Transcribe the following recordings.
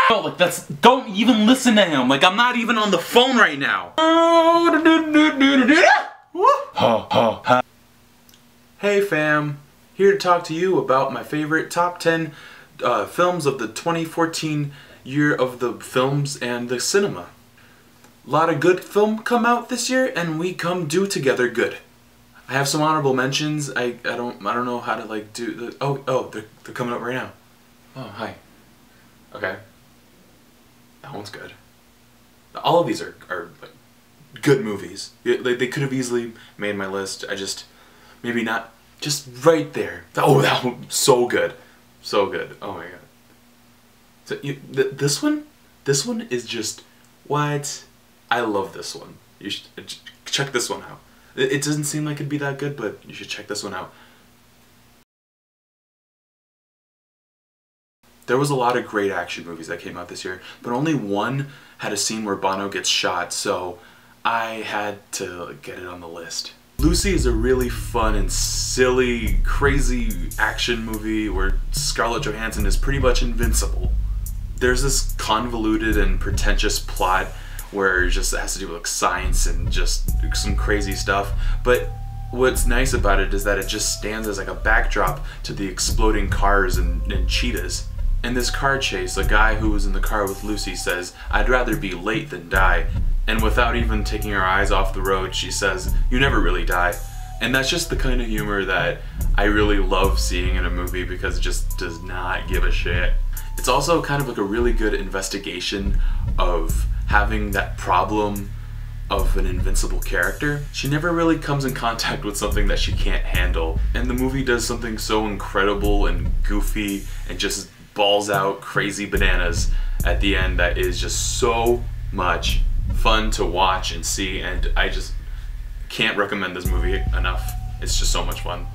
No, like don't even listen to him. Like I'm not even on the phone right now. Hey fam, here to talk to you about my favorite top 10 films of the 2014 year of the films and the cinema. A lot of good film come out this year, and we come do together good. I have some honorable mentions. I don't know how to like do the they're coming up right now. Oh hi. Okay. That one's good. All of these are like good movies. They could have easily made my list. Maybe not. Just right there. Oh, that one so good, so good. Oh my god. So this one is just what? I love this one. You should check this one out. It doesn't seem like it'd be that good, but you should check this one out. There was a lot of great action movies that came out this year, but only one had a scene where Bono gets shot, so I had to get it on the list. Lucy is a really fun and silly, crazy action movie where Scarlett Johansson is pretty much invincible. There's this convoluted and pretentious plot where it just has to do with like science and just some crazy stuff, but what's nice about it is that it just stands as like a backdrop to the exploding cars and cheetahs. In this car chase, a guy who was in the car with Lucy says, "I'd rather be late than die." And without even taking her eyes off the road, she says, "You never really die." And that's just the kind of humor that I really love seeing in a movie because it just does not give a shit. It's also kind of like a really good investigation of having that problem of an invincible character. She never really comes in contact with something that she can't handle. And the movie does something so incredible and goofy and just balls out crazy bananas at the end that is just so much fun to watch and see, and I just can't recommend this movie enough. It's just so much fun.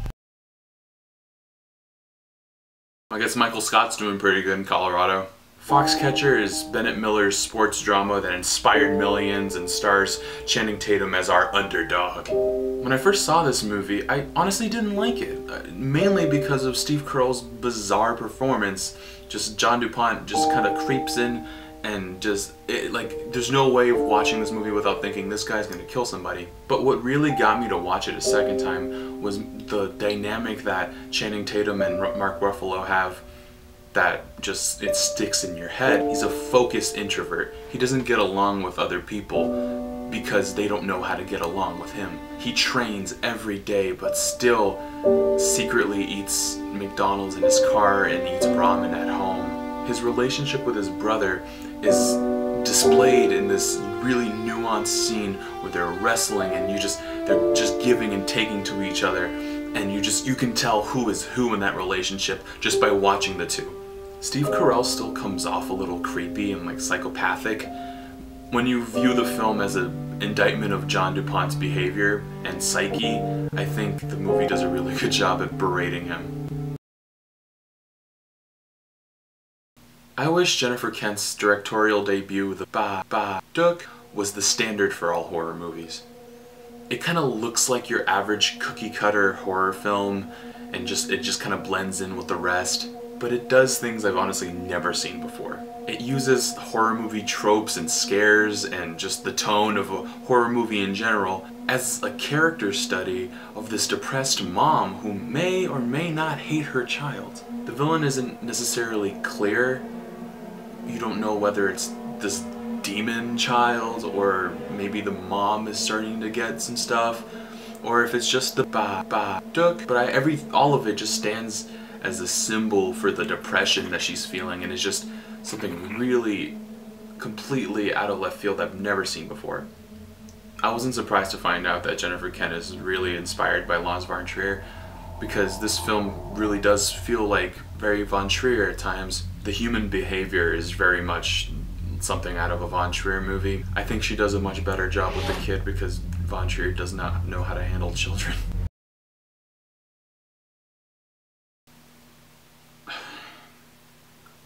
I guess Michael Scott's doing pretty good in Colorado. Foxcatcher is Bennett Miller's sports drama that inspired millions and stars Channing Tatum as our underdog. When I first saw this movie, I honestly didn't like it, mainly because of Steve Carell's bizarre performance. Just John DuPont just kind of creeps in and there's no way of watching this movie without thinking this guy's gonna kill somebody. But what really got me to watch it a second time was the dynamic that Channing Tatum and Mark Ruffalo have that it sticks in your head. He's a focused introvert. He doesn't get along with other people because they don't know how to get along with him. He trains every day but still secretly eats McDonald's in his car and eats ramen at home. His relationship with his brother is displayed in this really nuanced scene where they're wrestling and they're just giving and taking to each other, and you can tell who is who in that relationship just by watching the two. Steve Carell still comes off a little creepy and like psychopathic. When you view the film as an indictment of John DuPont's behavior and psyche, I think the movie does a really good job at berating him. I wish Jennifer Kent's directorial debut, The Babadook, was the standard for all horror movies. It kind of looks like your average cookie-cutter horror film, and it just kind of blends in with the rest. But it does things I've honestly never seen before. It uses horror movie tropes and scares and just the tone of a horror movie in general as a character study of this depressed mom who may or may not hate her child. The villain isn't necessarily clear. You don't know whether it's this demon child or maybe the mom is starting to get some stuff, or if it's just the Babadook. But all of it just stands as a symbol for the depression that she's feeling, and is just something really completely out of left field I've never seen before. I wasn't surprised to find out that Jennifer Kent is really inspired by Lars von Trier, because this film really does feel like very von Trier at times. The human behavior is very much something out of a von Trier movie. I think she does a much better job with the kid because von Trier does not know how to handle children.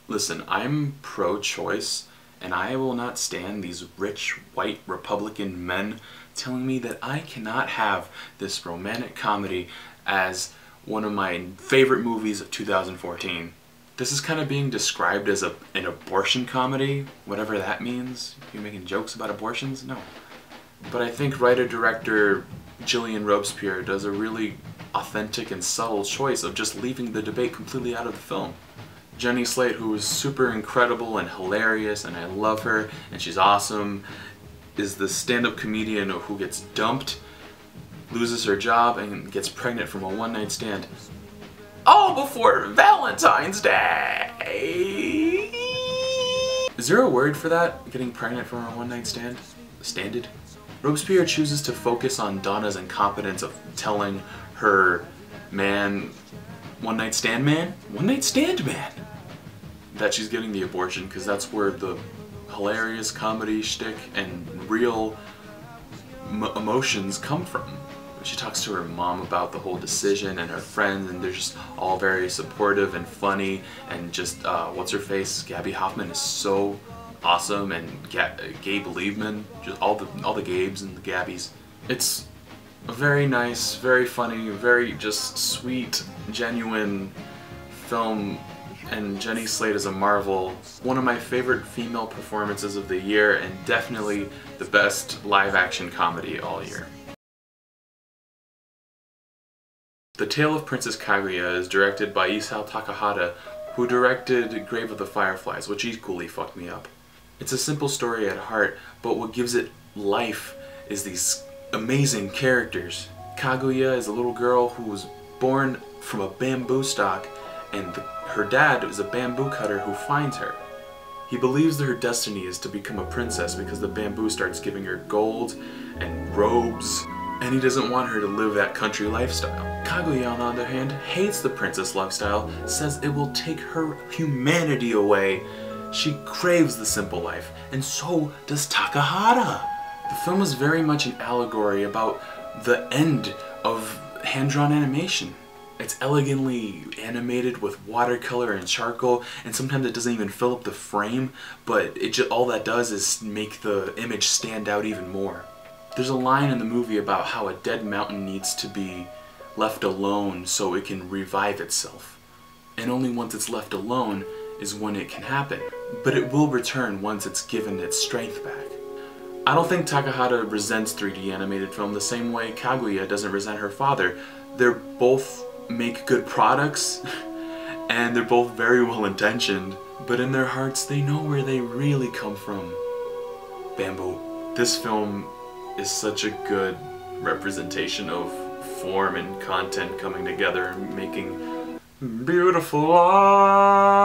Listen, I'm pro-choice, and I will not stand these rich, white, Republican men telling me that I cannot have this romantic comedy as one of my favorite movies of 2014. This is kind of being described as an abortion comedy, whatever that means. You're making jokes about abortions? No. But I think writer-director Gillian Robespierre does a really authentic and subtle choice of just leaving the debate completely out of the film. Jenny Slate, who is super incredible and hilarious, and I love her, and she's awesome, is the stand-up comedian who gets dumped, loses her job, and gets pregnant from a one-night stand. All before Valentine's Day! Is there a word for that? Getting pregnant from a one-night stand? Standed? Robespierre chooses to focus on Donna's incompetence of telling her man, one-night stand man, that she's getting the abortion, because that's where the hilarious comedy shtick and real emotions come from. She talks to her mom about the whole decision and her friends, and they're just all very supportive and funny, and just what's her face, Gabby Hoffman is so awesome, and Gabe Liebman, just all the Gabes and the Gabbies. It's a very nice, very funny, very just sweet, genuine film, and Jenny Slate is a marvel. One of my favorite female performances of the year, and definitely the best live-action comedy all year. The Tale of Princess Kaguya is directed by Isao Takahata, who directed Grave of the Fireflies, which equally fucked me up. It's a simple story at heart, but what gives it life is these amazing characters. Kaguya is a little girl who was born from a bamboo stalk, and her dad is a bamboo cutter who finds her. He believes that her destiny is to become a princess because the bamboo starts giving her gold and robes, and he doesn't want her to live that country lifestyle. Kaguya, on the other hand, hates the princess lifestyle, says it will take her humanity away. She craves the simple life, and so does Takahata. The film is very much an allegory about the end of hand-drawn animation. It's elegantly animated with watercolor and charcoal, and sometimes it doesn't even fill up the frame, but all that does is make the image stand out even more. There's a line in the movie about how a dead mountain needs to be left alone so it can revive itself. And only once it's left alone is when it can happen. But it will return once it's given its strength back. I don't think Takahata resents 3D animated film the same way Kaguya doesn't resent her father. They're both make good products, and they're both very well intentioned, but in their hearts they know where they really come from. Bamboo. This film is such a good representation of form and content coming together and making beautiful art.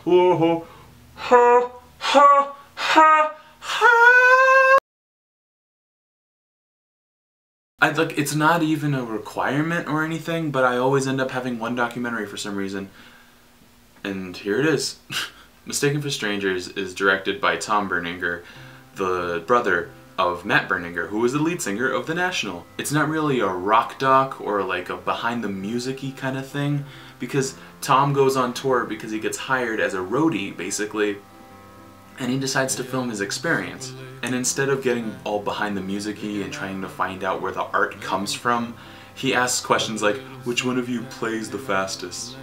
Whoa. Ha, ha, ha, ha. It's not even a requirement or anything, but I always end up having one documentary for some reason. And here it is. Mistaken for Strangers is directed by Tom Berninger, the brother of Matt Berninger, who was the lead singer of The National. It's not really a rock doc or like a behind the music-y kind of thing, because Tom goes on tour because he gets hired as a roadie, basically, and he decides to film his experience. And instead of getting all behind the music-y and trying to find out where the art comes from, he asks questions like, which one of you plays the fastest?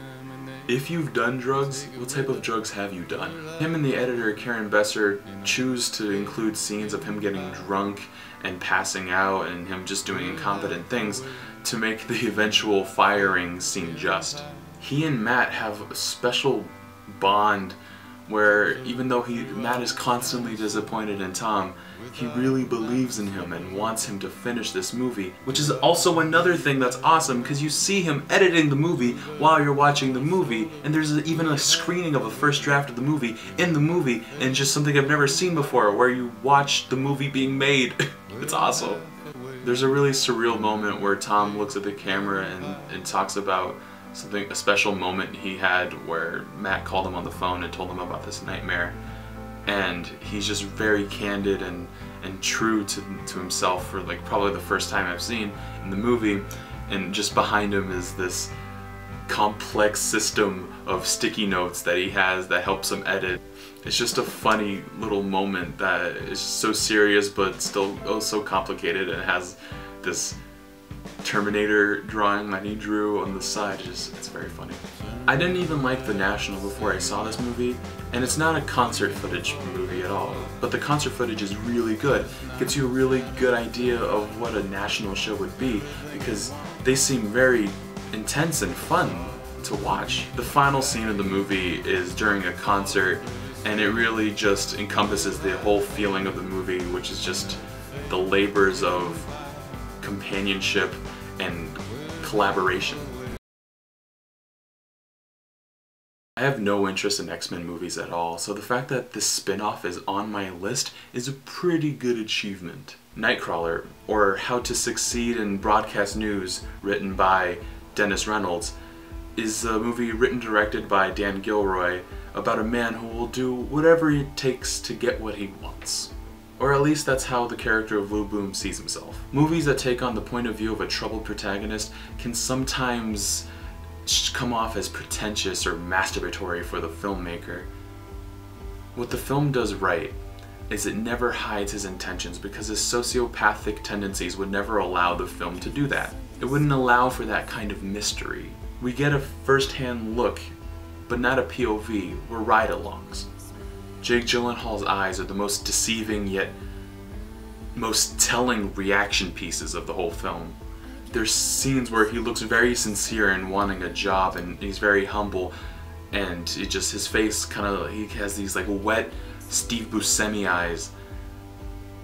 If you've done drugs, what type of drugs have you done? Him and the editor, Karen Besser, choose to include scenes of him getting drunk and passing out and him just doing incompetent things to make the eventual firing seem just. He and Matt have a special bond where even though Matt is constantly disappointed in Tom, he really believes in him and wants him to finish this movie, which is also another thing that's awesome because you see him editing the movie while you're watching the movie, and there's even a screening of a first draft of the movie in the movie, and just something I've never seen before where you watch the movie being made. It's awesome. There's a really surreal moment where Tom looks at the camera and talks about a special moment he had where Matt called him on the phone and told him about this nightmare, and he's just very candid and true to himself for like probably the first time I've seen in the movie, and just behind him is this complex system of sticky notes that he has that helps him edit. It's just a funny little moment that is so serious but still so complicated, and has this Terminator drawing that he drew on the side. It's very funny. I didn't even like The National before I saw this movie, and it's not a concert footage movie at all, but the concert footage is really good. It gets you a really good idea of what a national show would be, because they seem very intense and fun to watch. The final scene of the movie is during a concert, and it really just encompasses the whole feeling of the movie, which is just the labors of companionship and collaboration. I have no interest in X-Men movies at all, so the fact that this spin-off is on my list is a pretty good achievement. Nightcrawler, or How to Succeed in Broadcast News, written by Dennis Reynolds, is a movie written and directed by Dan Gilroy about a man who will do whatever it takes to get what he wants. Or at least that's how the character of Lou Boom sees himself. Movies that take on the point of view of a troubled protagonist can sometimes come off as pretentious or masturbatory for the filmmaker. What the film does right is it never hides his intentions, because his sociopathic tendencies would never allow the film to do that. It wouldn't allow for that kind of mystery. We get a first-hand look, but not a POV, or ride-alongs. Jake Gyllenhaal's eyes are the most deceiving yet most telling reaction pieces of the whole film. There's scenes where he looks very sincere in wanting a job, and he's very humble, and his face he has these like wet Steve Buscemi eyes.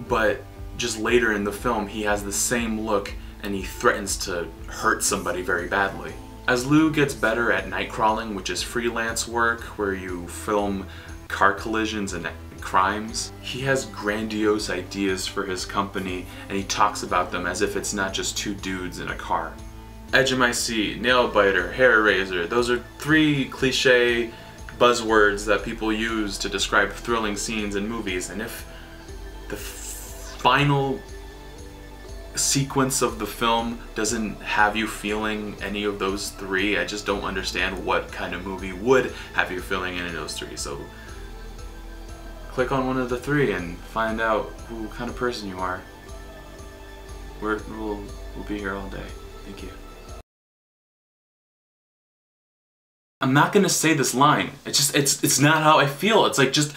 But just later in the film he has the same look and he threatens to hurt somebody very badly. As Lou gets better at night crawling, which is freelance work where you film car collisions and crimes, he has grandiose ideas for his company, and he talks about them as if it's not just two dudes in a car. Edge of my seat, nail biter, hair raiser, those are three cliche buzzwords that people use to describe thrilling scenes in movies, and if the final sequence of the film doesn't have you feeling any of those three, I just don't understand what kind of movie would have you feeling any of those three. So click on one of the three and find out what kind of person you are. We'll be here all day. Thank you. I'm not gonna say this line. It's not how I feel. It's like just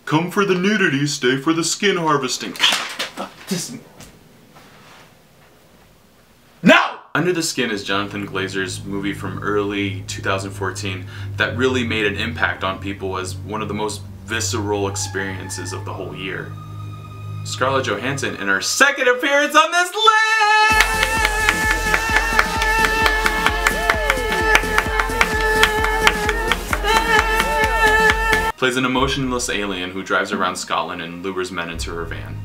come for the nudity, stay for the skin harvesting. No! Under the Skin is Jonathan Glazer's movie from early 2014 that really made an impact on people as one of the most visceral experiences of the whole year. Scarlett Johansson in her second appearance on this list! Plays an emotionless alien who drives around Scotland and lures men into her van.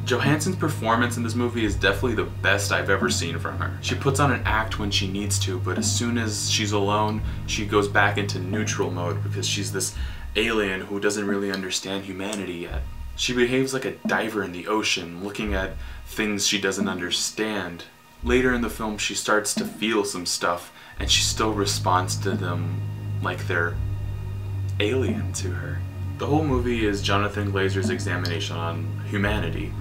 Johansson's performance in this movie is definitely the best I've ever seen from her. She puts on an act when she needs to, but as soon as she's alone, she goes back into neutral mode because she's this alien who doesn't really understand humanity yet. She behaves like a diver in the ocean, looking at things she doesn't understand. Later in the film, she starts to feel some stuff, and she still responds to them like they're alien to her. The whole movie is Jonathan Glazer's examination on humanity.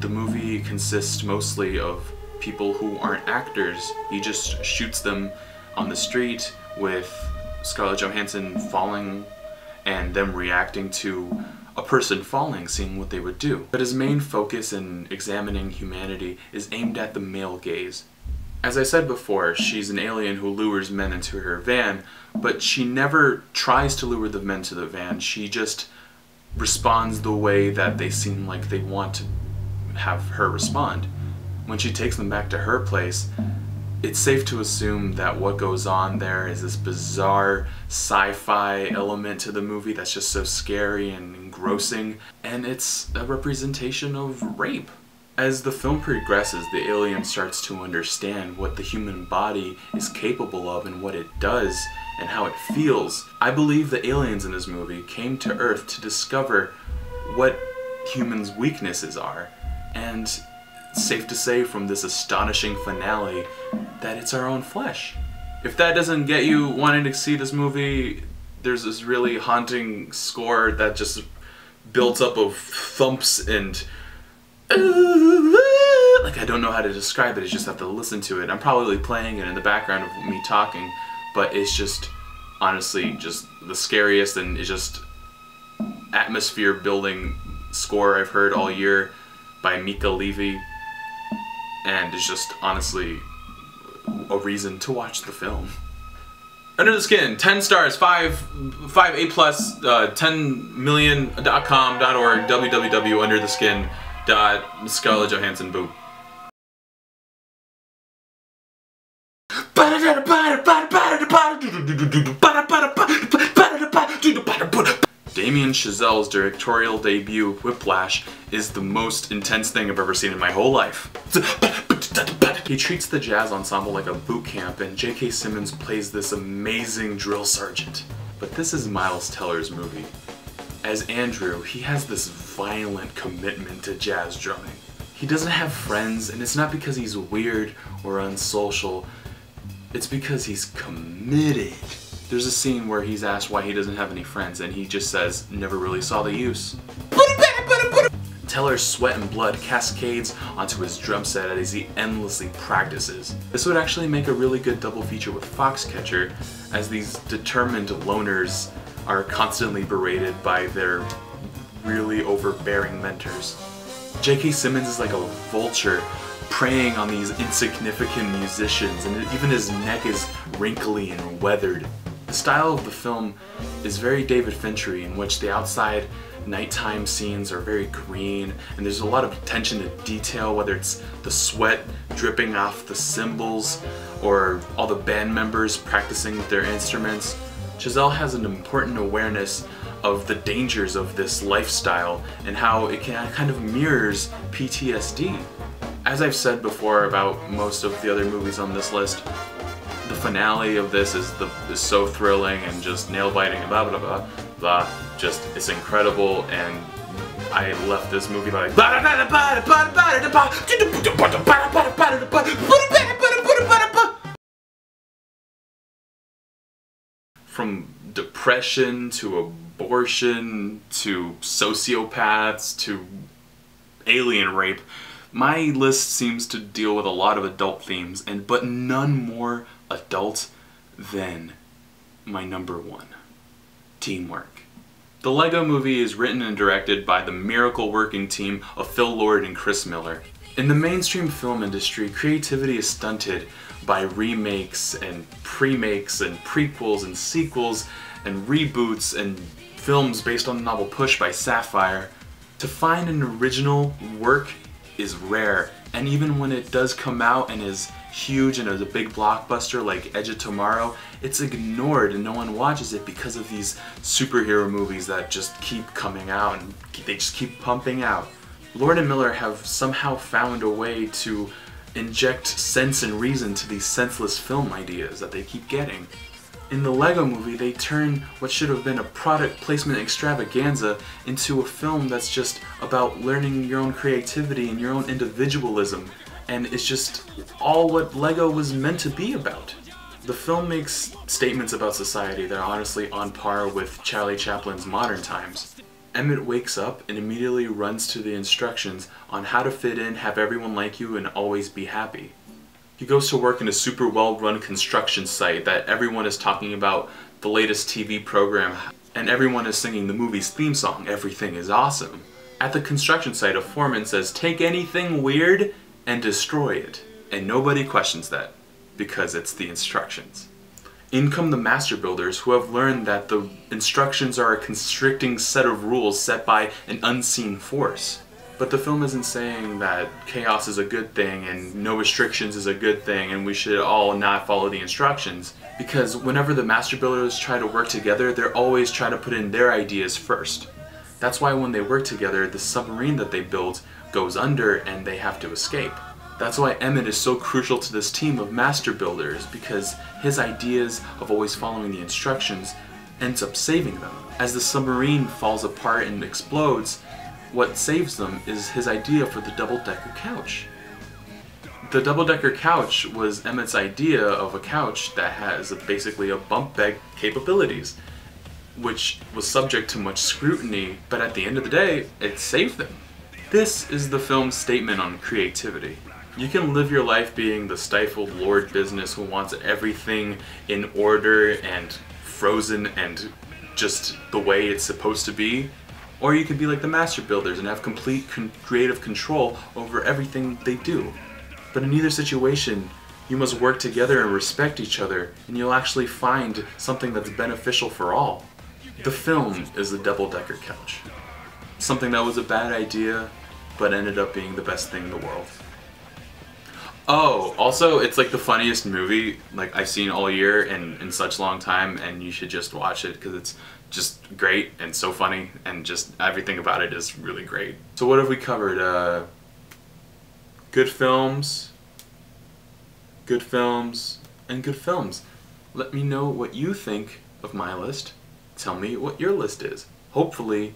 The movie consists mostly of people who aren't actors. He just shoots them on the street with Scarlett Johansson falling and them reacting to a person falling, seeing what they would do. But his main focus in examining humanity is aimed at the male gaze. As I said before, she's an alien who lures men into her van, but she never tries to lure the men to the van. She just responds the way that they seem like they want to have her respond. When she takes them back to her place, it's safe to assume that what goes on there is this bizarre sci-fi element to the movie that's just so scary and engrossing, and it's a representation of rape. As the film progresses, the alien starts to understand what the human body is capable of and what it does and how it feels. I believe the aliens in this movie came to Earth to discover what humans' weaknesses are, and it's safe to say from this astonishing finale that it's our own flesh. If that doesn't get you wanting to see this movie, there's this really haunting score that just builds up of thumps and like like I don't know how to describe it, it's just have to listen to it. I'm probably playing it in the background of me talking, but it's just honestly just the scariest and it's just atmosphere building score I've heard all year by Mika Levy, and it's just honestly a reason to watch the film. Under the Skin, 10 stars, 5 A+, 10million.com.org, www.undertheskin.com, Scarlett Johansson, boo. Damien Chazelle's directorial debut, Whiplash, is the most intense thing I've ever seen in my whole life. He treats the jazz ensemble like a boot camp, and J.K. Simmons plays this amazing drill sergeant. But this is Miles Teller's movie. As Andrew, he has this violent commitment to jazz drumming. He doesn't have friends, and it's not because he's weird or unsocial. It's because he's committed. There's a scene where he's asked why he doesn't have any friends, and he just says, never really saw the use. Teller's sweat and blood cascades onto his drum set as he endlessly practices. This would actually make a really good double feature with Foxcatcher, as these determined loners are constantly berated by their really overbearing mentors. J.K. Simmons is like a vulture preying on these insignificant musicians, and even his neck is wrinkly and weathered. The style of the film is very David Finchery, in which the outside nighttime scenes are very green, and there's a lot of attention to detail, whether it's the sweat dripping off the cymbals or all the band members practicing with their instruments. Chazelle has an important awareness of the dangers of this lifestyle and how it kind of mirrors PTSD. As I've said before about most of the other movies on this list, the finale of this is so thrilling and just nail-biting and blah blah blah blah. Just, it's incredible, and I left this movie like from depression to abortion to sociopaths to alien rape. My list seems to deal with a lot of adult themes, but none more adult than my number one: teamwork. The Lego Movie is written and directed by the miracle working team of Phil Lord and Chris Miller. In the mainstream film industry, creativity is stunted by remakes and premakes and prequels and sequels and reboots and films based on the novel Push by Sapphire. To find an original work is rare, and even when it does come out and is huge and is a big blockbuster like Edge of Tomorrow, it's ignored and no one watches it because of these superhero movies that just keep coming out and they just keep pumping out. Lord and Miller have somehow found a way to inject sense and reason to these senseless film ideas that they keep getting. In the Lego Movie, they turn what should have been a product placement extravaganza into a film that's just about learning your own creativity and your own individualism, and it's just all what Lego was meant to be about. The film makes statements about society that are honestly on par with Charlie Chaplin's Modern Times. Emmett wakes up and immediately runs to the instructions on how to fit in, have everyone like you, and always be happy. He goes to work in a super well-run construction site that everyone is talking about the latest TV program, and everyone is singing the movie's theme song, Everything is Awesome. At the construction site, a foreman says, "Take anything weird and destroy it." And nobody questions that, because it's the instructions. In come the master builders, who have learned that the instructions are a constricting set of rules set by an unseen force. But the film isn't saying that chaos is a good thing and no restrictions is a good thing and we should all not follow the instructions, because whenever the master builders try to work together, they're always trying to put in their ideas first. That's why when they work together, the submarine that they build goes under and they have to escape. That's why Emmett is so crucial to this team of master builders, because his ideas of always following the instructions ends up saving them. As the submarine falls apart and explodes, what saves them is his idea for the double-decker couch. The double-decker couch was Emmett's idea of a couch that has basically a bump bed capabilities, which was subject to much scrutiny, but at the end of the day, it saved them. This is the film's statement on creativity. You can live your life being the stifled lord business who wants everything in order and frozen and just the way it's supposed to be. Or you could be like the master builders and have complete creative control over everything they do. But in either situation, you must work together and respect each other, and you'll actually find something that's beneficial for all. The film is the double-decker couch. Something that was a bad idea, but ended up being the best thing in the world. Oh, also, it's like the funniest movie like I've seen all year and in such a long time, and you should just watch it because it's just great and so funny, and just everything about it is really great. So what have we covered? Good films, and good films. Let me know what you think of my list. Tell me what your list is. Hopefully,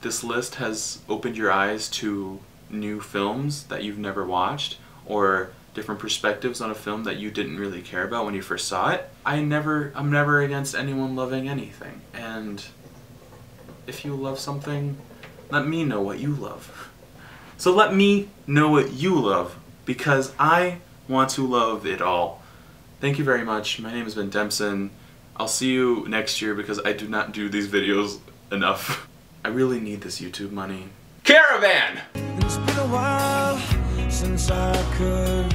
this list has opened your eyes to new films that you've never watched, or different perspectives on a film that you didn't really care about when you first saw it. I'm never against anyone loving anything, and if you love something, let me know what you love. So let me know what you love, because I want to love it all. Thank you very much. My name has been Dempson. I'll see you next year because I do not do these videos enough. I really need this YouTube money. Caravan! It's been a while since I could